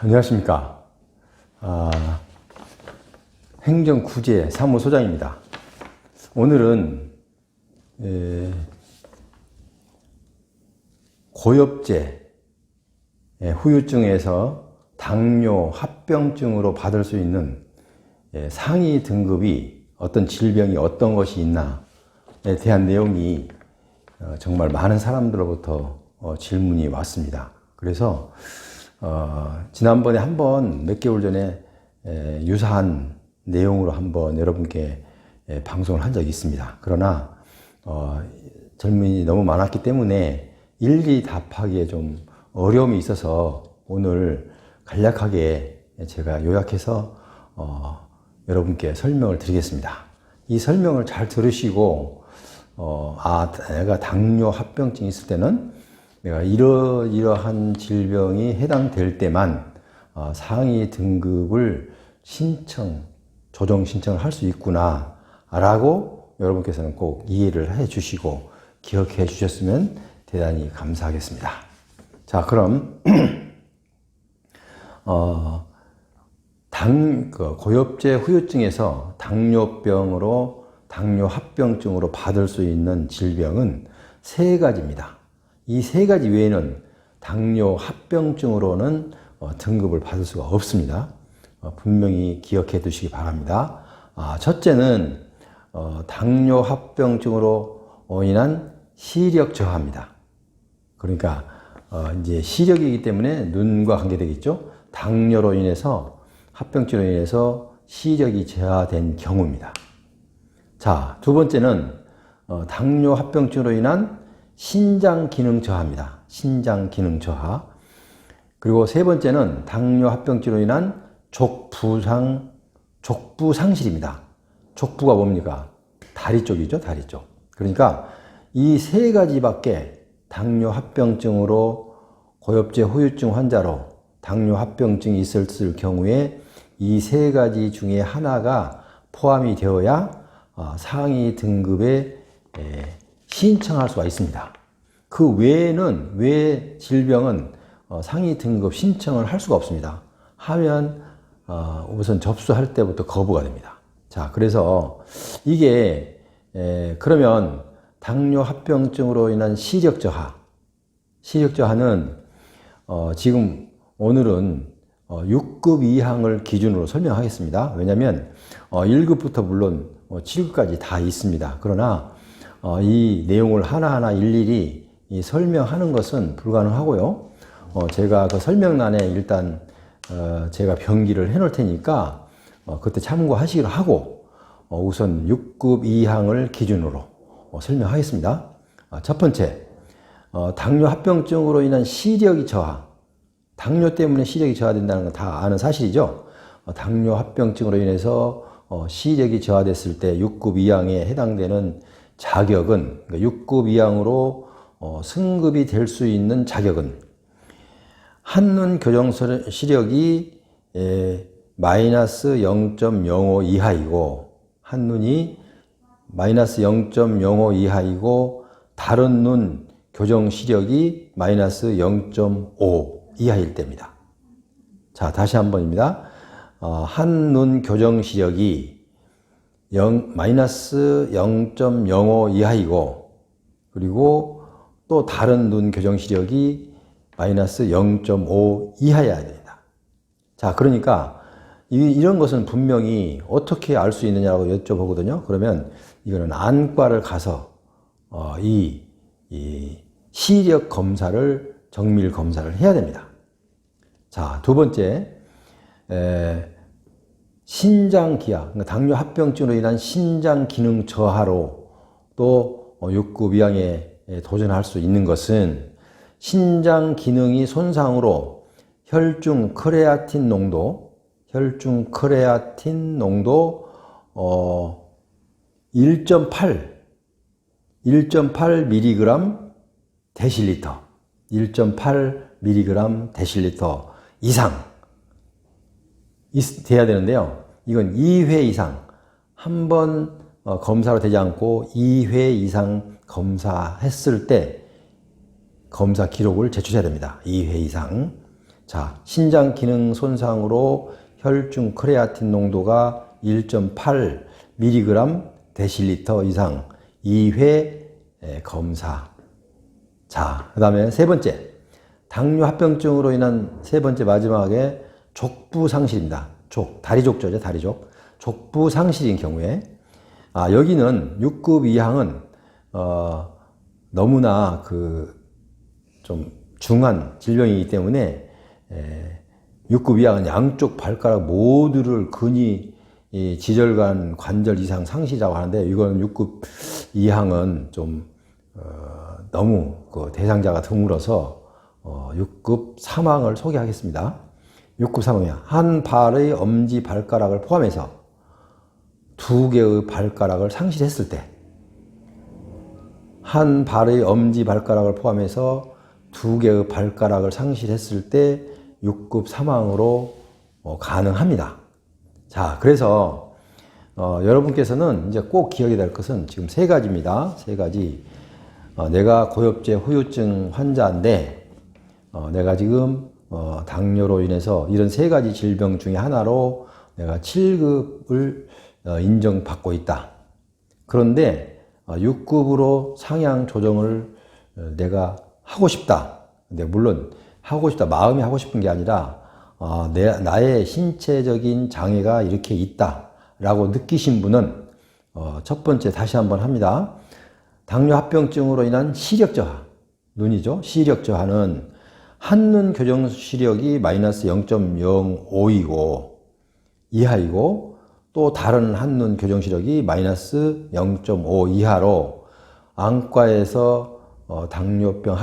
안녕하십니까. 행정구제 사무소장입니다. 오늘은 고엽제 후유증에서 당뇨 합병증으로 받을 수 있는 상위 등급이 어떤 질병이 어떤 것이 있나에 대한 내용이 정말 많은 사람들로부터 질문이 왔습니다. 그래서 지난번에 한번 몇 개월 전에 유사한 내용으로 한번 여러분께 방송을 한 적이 있습니다. 그러나 질문이 너무 많았기 때문에 일일이 답하기에 좀 어려움이 있어서 오늘 간략하게 제가 요약해서 여러분께 설명을 드리겠습니다. 이 설명을 잘 들으시고 내가 당뇨 합병증이 있을 때는 내가 이러한 질병이 해당될 때만 상위 등급을 조정 신청을 할 수 있구나 라고 여러분께서는 꼭 이해를 해 주시고 기억해 주셨으면 대단히 감사하겠습니다. 자, 그럼 고엽제 후유증에서 당뇨 합병증으로 받을 수 있는 질병은 세 가지입니다. 이 세 가지 외에는 당뇨 합병증으로는 등급을 받을 수가 없습니다. 분명히 기억해 두시기 바랍니다. 첫째는 당뇨 합병증으로 인한 시력 저하입니다. 그러니까 이제 시력이기 때문에 눈과 관계되겠죠. 당뇨로 인해서 합병증으로 인해서 시력이 저하된 경우입니다. 자, 두 번째는 당뇨 합병증으로 인한 신장 기능 저하입니다. 신장 기능 저하. 그리고 세 번째는 당뇨 합병증으로 인한 족부 상실입니다. 족부가 뭡니까? 다리 쪽이죠, 다리 쪽. 그러니까 이 세 가지밖에 당뇨 합병증으로 고엽제 후유증 환자로 당뇨 합병증이 있었을 경우에 이 세 가지 중에 하나가 포함이 되어야 상위 등급에 신청할 수가 있습니다. 그 외에 질병은 상위 등급 신청을 할 수가 없습니다. 하면 우선 접수할 때부터 거부가 됩니다. 자, 그래서 이게 그러면 당뇨 합병증으로 인한 시력 저하는 지금 오늘은 6급 이항을 기준으로 설명하겠습니다. 왜냐하면 1급부터 물론 7급까지 다 있습니다. 그러나 이 내용을 하나하나 일일이 설명하는 것은 불가능하고요. 제가 그 설명란에 일단 제가 병기를 해 놓을 테니까 그때 참고하시기로 하고 우선 6급 이항을 기준으로 설명하겠습니다. 첫 번째, 당뇨 합병증으로 인한 시력이 저하. 당뇨 때문에 시력이 저하된다는 건 다 아는 사실이죠. 당뇨 합병증으로 인해서 시력이 저하됐을 때 6급 이항에 해당되는 자격은, 그러니까 6급 이항으로 승급이 될 수 있는 자격은 한눈 교정 시력이 마이너스 0.05 이하이고, 한눈이 마이너스 0.05 이하이고, 다른 눈 교정 시력이 마이너스 0.5 이하일 때입니다. 자, 다시 한번입니다. 한눈 교정 시력이 마이너스 0.05 이하이고, 그리고 또 다른 눈 교정 시력이 마이너스 0.5 이하여야 됩니다. 자, 그러니까 이런 것은 분명히 어떻게 알 수 있느냐고 여쭤보거든요. 그러면 이거는 안과를 가서 이 시력 검사를, 정밀 검사를 해야 됩니다. 자, 두 번째, 신장 기하, 그러니까 당뇨 합병증으로 인한 신장 기능 저하로 또 6급 이항에 도전할 수 있는 것은 신장 기능이 손상으로 혈중 크레아틴 농도 1.8mg 데실리터, 1.8mg 데실리터 이상 돼야 되는데요. 이건 2회 이상, 한 번 검사로 되지 않고 2회 이상 검사했을 때 검사 기록을 제출해야 됩니다. 2회 이상. 자, 신장 기능 손상으로 혈중 크레아틴 농도가 1.8mg 데실리터 이상 2회 검사. 자, 그 다음에 세 번째, 당뇨 합병증으로 인한 세 번째 마지막에 족부 상실입니다. 다리족저죠, 다리족. 족부 상실인 경우에, 여기는 6급 이항은, 너무나 좀 중한 질병이기 때문에, 6급 이항은 양쪽 발가락 모두를 근이 지절간 관절 이상 상실이라고 하는데, 이건 6급 이항은 좀, 너무 대상자가 드물어서 6급 사망을 소개하겠습니다. 6급 사망이야. 한 발의 엄지 발가락을 포함해서 2개의 발가락을 상실했을 때, 한 발의 엄지 발가락을 포함해서 2개의 발가락을 상실했을 때 6급 사망으로 가능합니다. 자, 그래서 여러분께서는 이제 꼭 기억이 될 것은 지금 세 가지입니다. 세 가지. 내가 고엽제 후유증 환자인데, 내가 지금 당뇨로 인해서 이런 세 가지 질병 중에 하나로 내가 7급을 인정받고 있다. 그런데 6급으로 상향 조정을 내가 하고 싶다. 근데 물론 하고 싶다, 마음이 하고 싶은 게 아니라 나의 신체적인 장애가 이렇게 있다 라고 느끼신 분은 첫 번째 다시 한번 합니다. 당뇨 합병증으로 인한 시력 저하, 눈이죠. 시력 저하는 한눈 교정 시력이 마이너스 0.05이고 이하이고, 또 다른 한눈 교정 시력이 마이너스 0.5 이하로 안과에서 당뇨병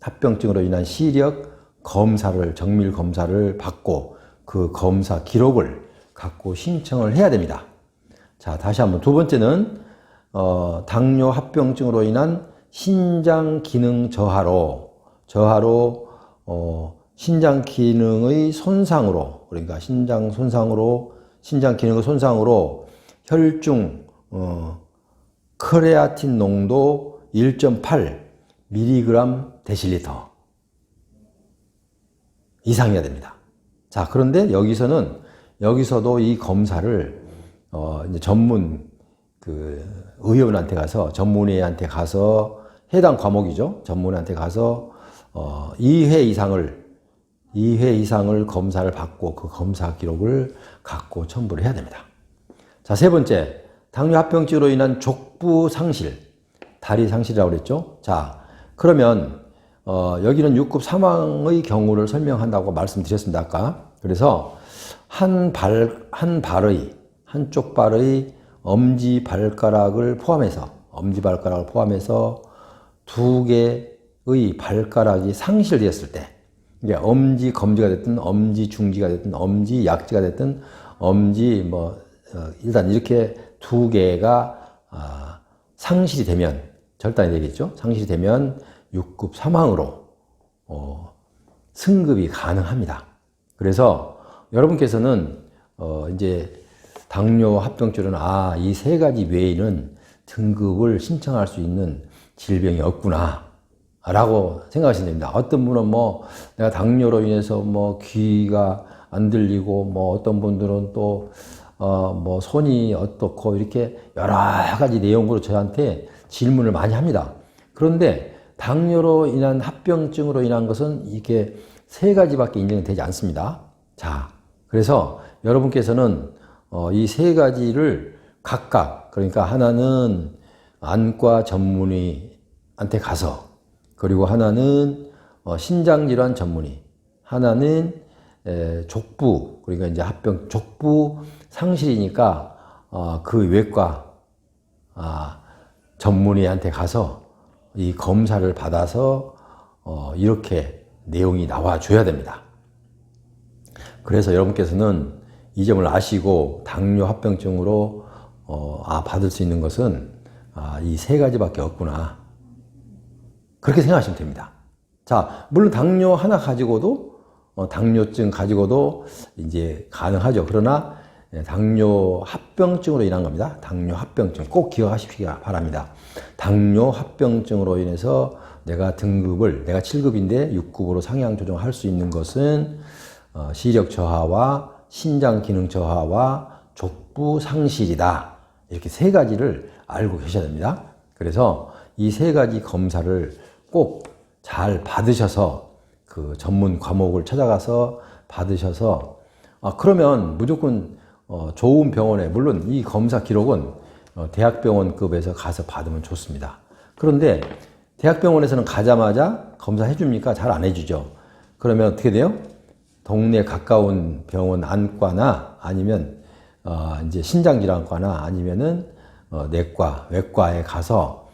합병증으로 인한 시력 검사를, 정밀 검사를 받고 그 검사 기록을 갖고 신청을 해야 됩니다. 자, 다시 한번 두 번째는 당뇨 합병증으로 인한 신장 기능 저하로 신장 기능의 손상으로, 그러니까 신장 기능의 손상으로 혈중 크레아틴 농도 1.8mg 데실리터 이상이어야 됩니다. 자, 그런데 여기서도 이 검사를 이제 전문 의원한테 가서, 전문의한테 가서, 해당 과목이죠. 전문의한테 가서 2회 이상을 검사를 받고 그 검사 기록을 갖고 첨부를 해야 됩니다. 자, 세 번째, 당뇨 합병증으로 인한 족부 상실, 다리 상실이라고 그랬죠. 자, 그러면 여기는 6급 사망의 경우를 설명한다고 말씀드렸습니다, 아까. 그래서 한쪽 발의 엄지 발가락을 포함해서 2개의 발가락이 상실되었을 때, 이게 엄지 검지가 됐든 엄지 중지가 됐든 엄지 약지가 됐든 일단 이렇게 2개가 상실이 되면, 절단이 되겠죠. 상실이 되면 6급 사망으로 승급이 가능합니다. 그래서 여러분께서는 이제 당뇨 합병증은 이 세 가지 외에는 등급을 신청할 수 있는 질병이 없구나 라고 생각하시면 됩니다. 어떤 분은 내가 당뇨로 인해서 귀가 안 들리고, 어떤 분들은 또 손이 어떻고, 이렇게 여러 가지 내용으로 저한테 질문을 많이 합니다. 그런데 당뇨로 인한 합병증으로 인한 것은 이게 세 가지밖에 인정이 되지 않습니다. 자, 그래서 여러분께서는 이 세 가지를 각각, 그러니까 하나는 안과 전문의한테 가서, 그리고 하나는 신장질환 전문의, 하나는 족부, 그러니까 이제 족부 상실이니까 그 외과 전문의한테 가서 이 검사를 받아서 이렇게 내용이 나와줘야 됩니다. 그래서 여러분께서는 이 점을 아시고 당뇨 합병증으로 받을 수 있는 것은 이 세 가지밖에 없구나, 그렇게 생각하시면 됩니다. 자, 물론 당뇨 하나 가지고도 당뇨증 가지고도 이제 가능하죠. 그러나 당뇨 합병증으로 인한 겁니다. 당뇨 합병증 꼭 기억하시기 바랍니다. 당뇨 합병증으로 인해서 내가 7급인데 6급으로 상향 조정할 수 있는 것은 시력 저하와 신장 기능 저하와 족부 상실이다. 이렇게 세 가지를 알고 계셔야 됩니다. 그래서 이 세 가지 검사를 꼭 잘 받으셔서 그 전문 과목을 찾아가서 받으셔서 그러면 무조건 좋은 병원에, 물론 이 검사 기록은 대학병원급에서 가서 받으면 좋습니다. 그런데 대학병원에서는 가자마자 검사해 줍니까? 잘 안 해주죠. 그러면 어떻게 돼요? 동네 가까운 병원 안과나 아니면 이제 신장질환과나 아니면은 내과, 외과에 가서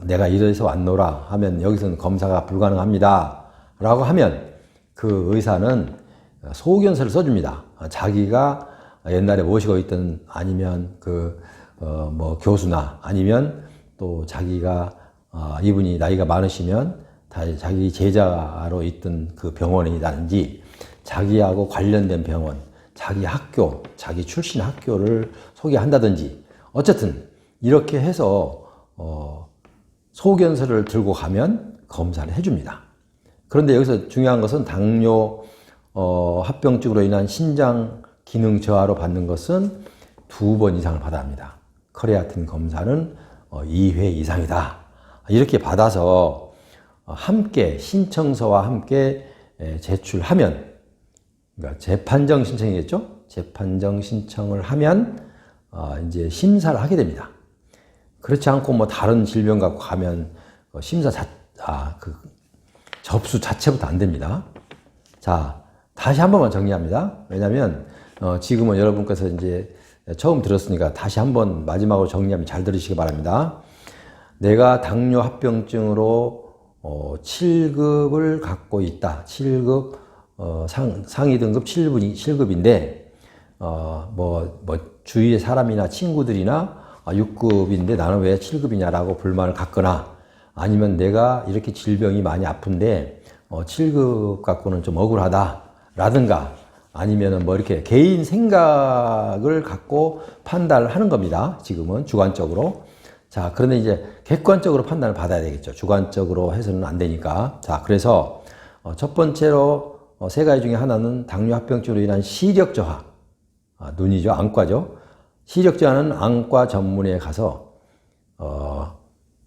내가 이래서 왔노라 하면 여기서는 검사가 불가능합니다 라고 하면 그 의사는 소견서를 써줍니다. 자기가 옛날에 모시고 있던 아니면 뭐 교수나 아니면 또 자기가 이분이 나이가 많으시면 자기 제자로 있던 그 병원이라든지 자기하고 관련된 병원, 자기 학교, 자기 출신 학교를 소개한다든지 어쨌든 이렇게 해서 소견서를 들고 가면 검사를 해줍니다. 그런데 여기서 중요한 것은 당뇨 합병증으로 인한 신장 기능 저하로 받는 것은 2번 이상을 받아야 합니다. 크레아틴 검사는 2회 이상이다. 이렇게 받아서 함께 신청서와 함께 제출하면, 그러니까 재판정 신청이겠죠? 재판정 신청을 하면 이제 심사를 하게 됩니다. 그렇지 않고 뭐 다른 질병 갖고 가면 접수 자체부터 안 됩니다. 자, 다시 한 번만 정리합니다. 왜냐하면 지금은 여러분께서 이제 처음 들었으니까 다시 한번 마지막으로 정리하면 잘 들으시기 바랍니다. 내가 당뇨 합병증으로 7급을 갖고 있다. 7급 상위 등급 7급인데 주위의 사람이나 친구들이나 6급인데 나는 왜 7급이냐라고 불만을 갖거나 아니면 내가 이렇게 질병이 많이 아픈데 7급 갖고는 좀 억울하다 라든가 아니면은 뭐 이렇게 개인 생각을 갖고 판단을 하는 겁니다. 지금은 주관적으로. 자, 그런데 이제 객관적으로 판단을 받아야 되겠죠. 주관적으로 해서는 안 되니까. 자, 그래서 첫 번째로 세 가지 중에 하나는 당뇨 합병증으로 인한 시력 저하. 눈이죠. 안과죠. 시력 저하는 안과 전문의에 가서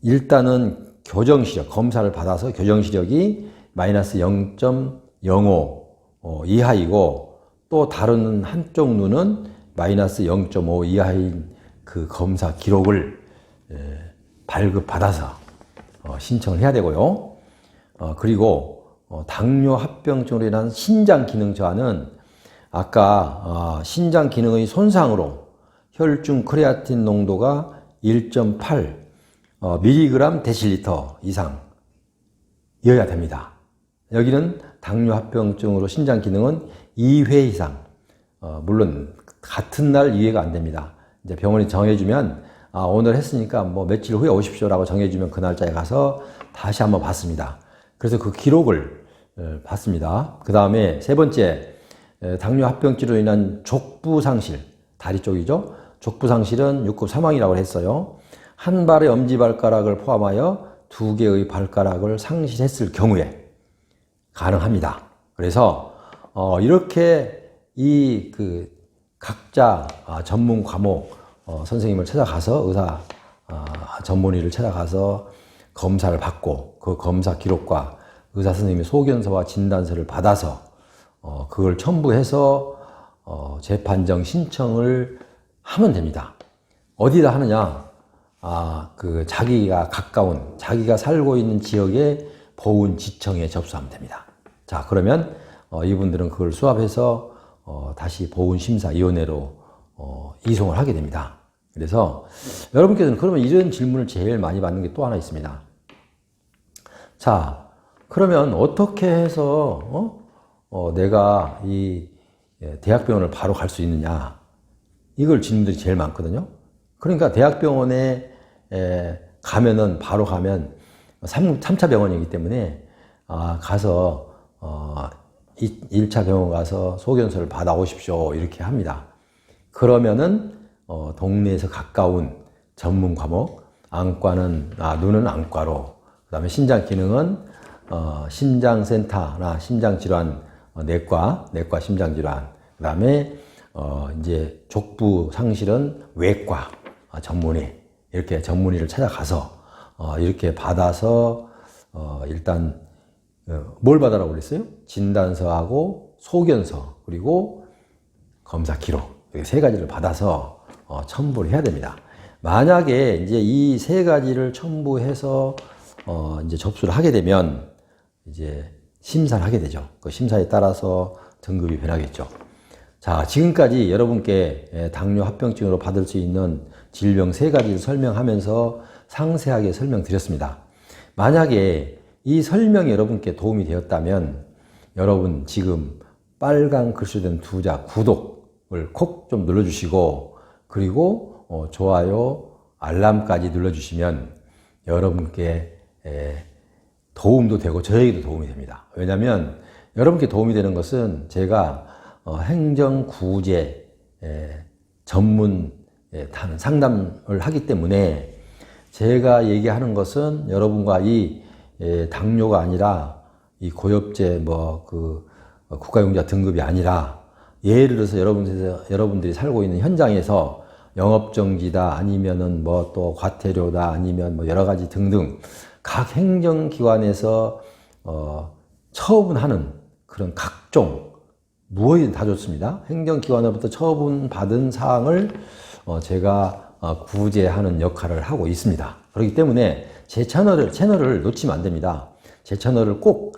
일단은 교정시력, 검사를 받아서 교정시력이 마이너스 0.05 이하이고 또 다른 한쪽 눈은 마이너스 0.5 이하인 그 검사 기록을 발급받아서 신청을 해야 되고요. 그리고 당뇨 합병증으로 인한 신장 기능 저하는 아까 신장 기능의 손상으로 혈중 크레아틴 농도가 1.8 mg 데실리터 이상이어야 됩니다. 여기는 당뇨 합병증으로 신장 기능은 2회 이상, 물론 같은 날 2회가 안 됩니다. 이제 병원이 정해주면 오늘 했으니까 뭐 며칠 후에 오십시오라고 정해주면 그 날짜에 가서 다시 한번 받습니다. 그래서 그 기록을 받습니다. 그 다음에 세 번째, 당뇨 합병증으로 인한 족부 상실, 다리 쪽이죠. 족부 상실은 6급 사망이라고 했어요. 한 발의 엄지발가락을 포함하여 2개의 발가락을 상실했을 경우에 가능합니다. 그래서 이렇게 각자 전문 과목 선생님을 찾아가서 의사 전문의를 찾아가서 검사를 받고 그 검사 기록과 의사 선생님의 소견서와 진단서를 받아서 그걸 첨부해서 재판정 신청을 하면 됩니다. 어디다 하느냐? 자기가 가까운, 자기가 살고 있는 지역의 보훈지청에 접수하면 됩니다. 자, 그러면 이분들은 그걸 수합해서 다시 보훈심사위원회로 이송을 하게 됩니다. 그래서 여러분께서는 그러면 이런 질문을 제일 많이 받는 게 또 하나 있습니다. 자, 그러면 어떻게 해서 내가 이 대학병원을 바로 갈 수 있느냐? 이걸 질문들이 제일 많거든요. 그러니까 대학병원에 가면은 바로 가면 3차 병원이기 때문에 가서 1차 병원 가서 소견서를 받아오십시오 이렇게 합니다. 그러면은 동네에서 가까운 전문 과목, 안과는 눈은 안과로, 그다음에 신장 기능은 심장센터나 심장질환 내과 심장질환. 그다음에 이제 족부 상실은 외과 전문의, 이렇게 전문의를 찾아가서 이렇게 받아서 일단 뭘 받아라고 그랬어요? 진단서하고 소견서, 그리고 검사 기록, 이렇게 세 가지를 받아서 첨부를 해야 됩니다. 만약에 이제 이 세 가지를 첨부해서 이제 접수를 하게 되면 이제 심사를 하게 되죠. 그 심사에 따라서 등급이 변하겠죠. 자, 지금까지 여러분께 당뇨 합병증으로 받을 수 있는 질병 세 가지를 설명하면서 상세하게 설명드렸습니다. 만약에 이 설명이 여러분께 도움이 되었다면 여러분 지금 빨간 글씨로 된 두 자 구독을 콕 좀 눌러주시고, 그리고 좋아요, 알람까지 눌러주시면 여러분께 도움도 되고 저에게도 도움이 됩니다. 왜냐하면 여러분께 도움이 되는 것은 제가 행정구제 전문 상담을 하기 때문에 제가 얘기하는 것은 여러분과 이 당뇨가 아니라 이 고엽제 국가용자 등급이 아니라, 예를 들어서 여러분들이 살고 있는 현장에서 영업정지다, 아니면은 또 과태료다, 아니면 여러 가지 등등 각 행정기관에서 처분하는 그런 각종 무엇이든 다 좋습니다. 행정기관으로부터 처분받은 사항을 제가 구제하는 역할을 하고 있습니다. 그렇기 때문에 제 채널을 놓치면 안 됩니다. 제 채널을 꼭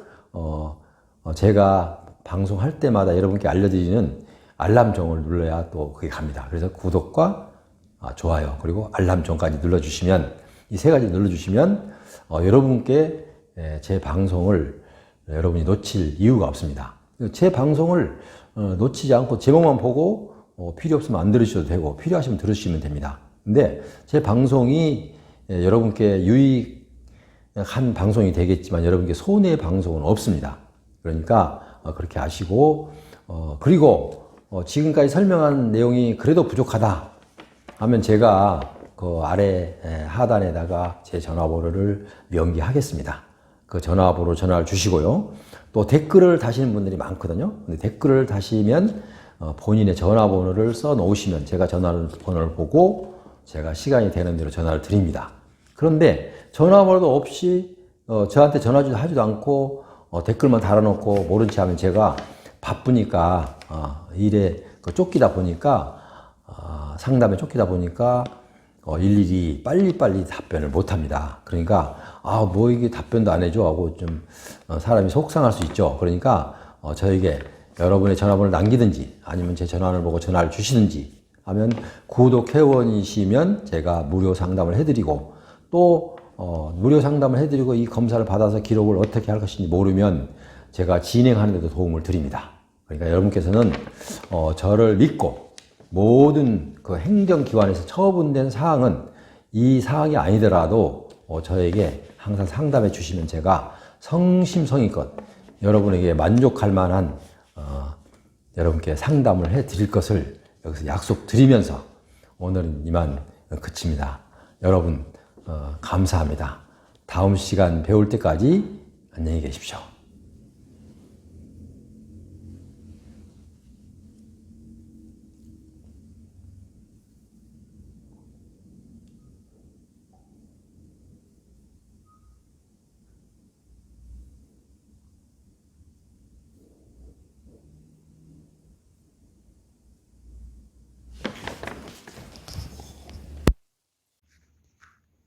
제가 방송할 때마다 여러분께 알려드리는 알람종을 눌러야 또 그게 갑니다. 그래서 구독과 좋아요, 그리고 알람종까지 눌러주시면, 이 세 가지 눌러주시면 여러분께 제 방송을 여러분이 놓칠 이유가 없습니다. 제 방송을 놓치지 않고 제목만 보고 필요 없으면 안 들으셔도 되고, 필요하시면 들으시면 됩니다. 근데 제 방송이 여러분께 유익한 방송이 되겠지만 여러분께 손해의 방송은 없습니다. 그러니까 그렇게 아시고, 그리고 지금까지 설명한 내용이 그래도 부족하다 하면 제가 그 아래 하단에다가 제 전화번호를 명기하겠습니다. 그 전화번호로 전화를 주시고요. 또 댓글을 다시는 분들이 많거든요. 근데 댓글을 다시면 본인의 전화번호를 써 놓으시면 제가 전화번호를 보고 제가 시간이 되는 대로 전화를 드립니다. 그런데 전화번호도 없이 저한테 전화도 하지도 않고 댓글만 달아놓고 모른 체 하면 제가 바쁘니까 일에 쫓기다 보니까 상담에 쫓기다 보니까 일일이 빨리빨리 답변을 못합니다. 그러니까 이게 답변도 안 해줘 하고 좀 사람이 속상할 수 있죠. 그러니까 저에게 여러분의 전화번호를 남기든지 아니면 제 전화를 보고 전화를 주시든지 하면 구독 회원이시면 제가 무료 상담을 해드리고, 또 무료 상담을 해드리고 이 검사를 받아서 기록을 어떻게 할 것인지 모르면 제가 진행하는 데도 도움을 드립니다. 그러니까 여러분께서는 저를 믿고 모든 그 행정기관에서 처분된 사항은 이 사항이 아니더라도 저에게 항상 상담해 주시면 제가 성심성의껏 여러분에게 만족할 만한 여러분께 상담을 해 드릴 것을 여기서 약속드리면서 오늘은 이만 그칩니다. 여러분 감사합니다. 다음 시간 배울 때까지 안녕히 계십시오.